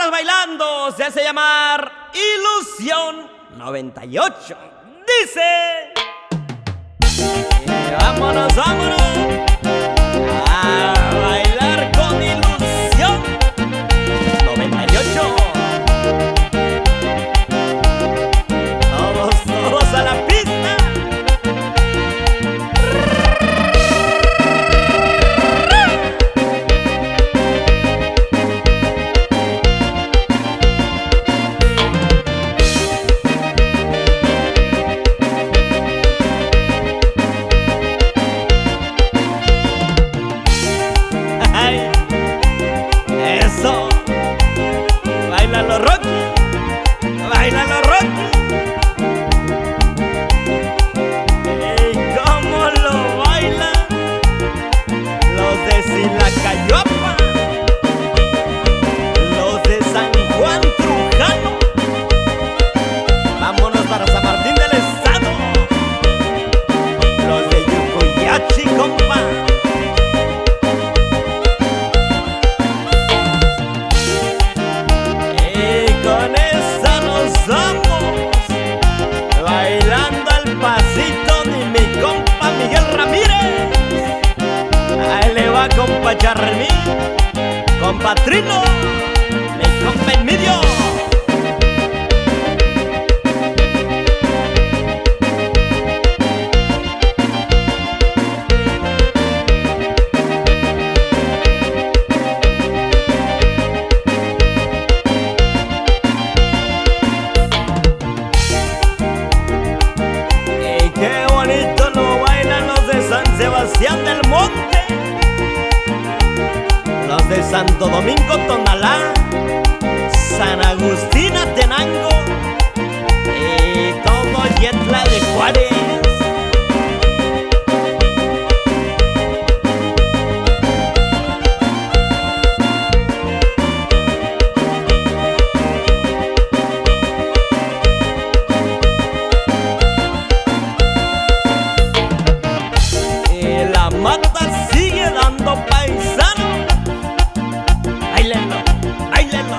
vámonos bailando. Se hace llamar Ilusión 98. Dice: vámonos, vámonos a bailar con Ilusión 98. Todos a la pista. Eso, bailalo Rocky, bailalo Rocky. ¡Ey, cómo lo bailan los de Silacayuapa, los de San Juan Trujano! Vámonos para San Martín del Estado, los de Yucuyachi, compa. Con esa nos vamos bailando al pasito de mi compa Miguel Ramírez. Ahí le va compa Charmín, compa Trino, mi compa Envidio. Sebastián del Monte, los de Santo Domingo, Tonalá, San Agustín, Atenango y todo Yetla de Juárez. La mata sigue dando paisano. Báilenlo, báilenlo,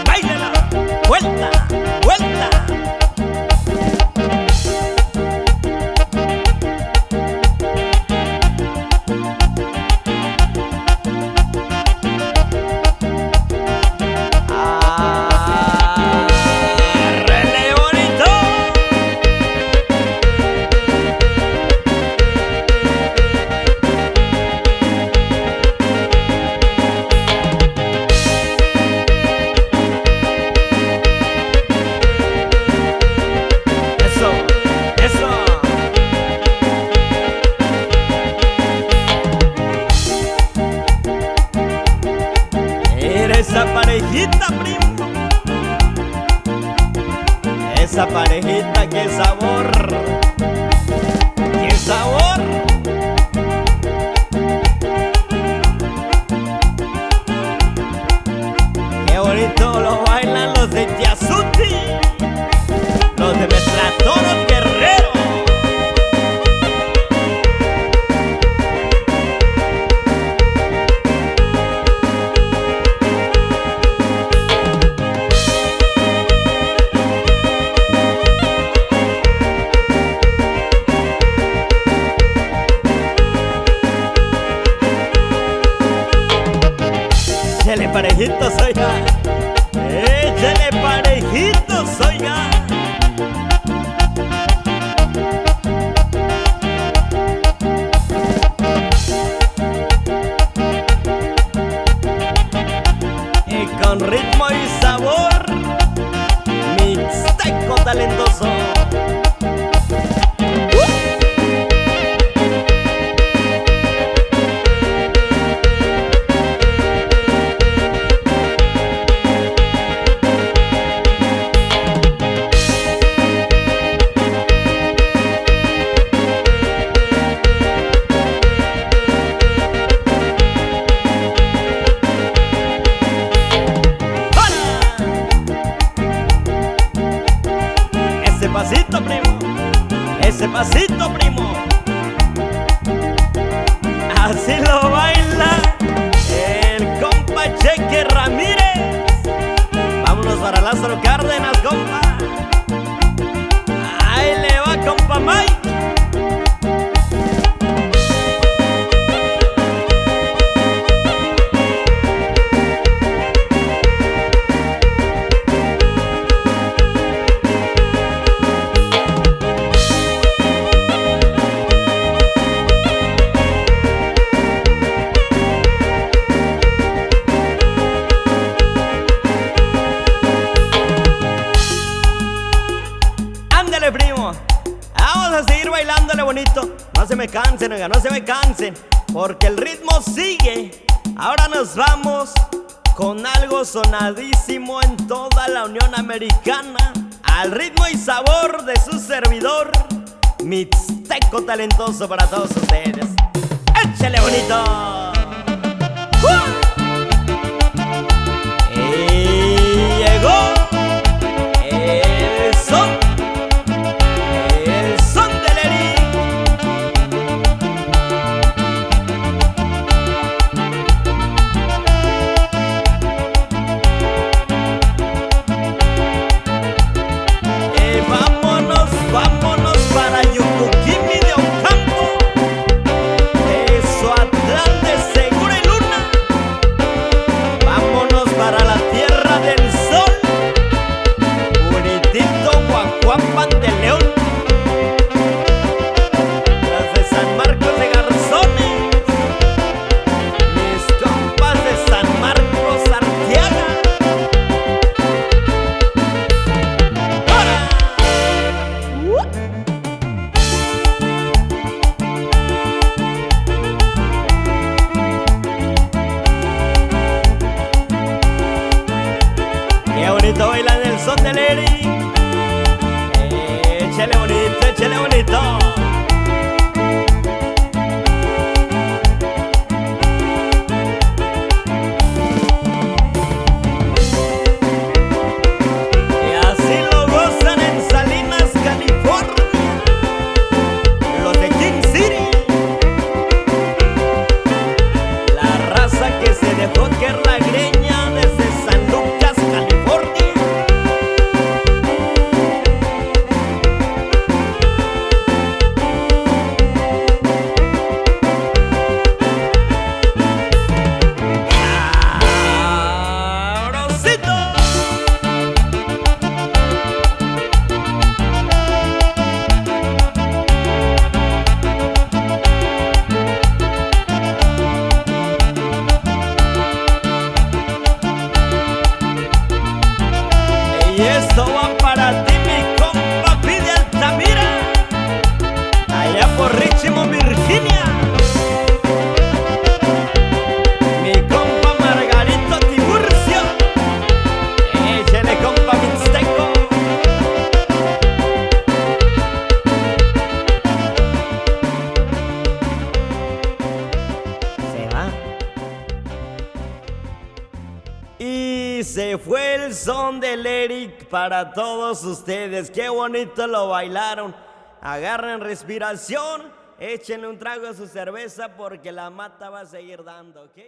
báilenlo. Vuelta, vuelta. ¡Arrele bonito! Esa parejita, primo, esa parejita, qué sabor, qué sabor. Qué bonito lo bailan los de Tiazuti, los de Metlatono, Guerrero. Échale parejitos, oiga. Échale parejitos, oiga. Y con ritmo y sabor, mixteco talentoso. pasito, primo, ese pasito, primo. Así lo baila el compa Cheque Ramírez. bonito, no se me cansen, oiga, no se me cansen, porque el ritmo sigue. Ahora nos vamos con algo sonadísimo en toda la Unión Americana, al ritmo y sabor de su servidor, Mixteco talentoso para todos ustedes. ¡Échale bonito! Y llegó el son del Eric. Vámonos, vámonos para Yucuquimi de Ocampo, Atlán de Segura y Luna. Vámonos para la tierra del sol, Unitito, Guajuapan de León, las de San Marcos de Garzones, mis compas de San Marcos Arteaga. Qué bonito bailan el son del Eric. Échale bonito, échale bonito. Y así lo gozan en Salinas, California, los de King City. La raza que se dejó caer la greña desde San Lucas, California. ¡Sabrosito! Y esto va para ti, mi compa Pide Altamira, allá por Richmond, Virginia. Mi compa Margarito Tiburcio, échale compa Mixteco. Se va. Y se fue el son del Eric para todos ustedes. Qué bonito lo bailaron. Agarren respiración, échenle un trago a su cerveza porque la mata va a seguir dando, ¿ok?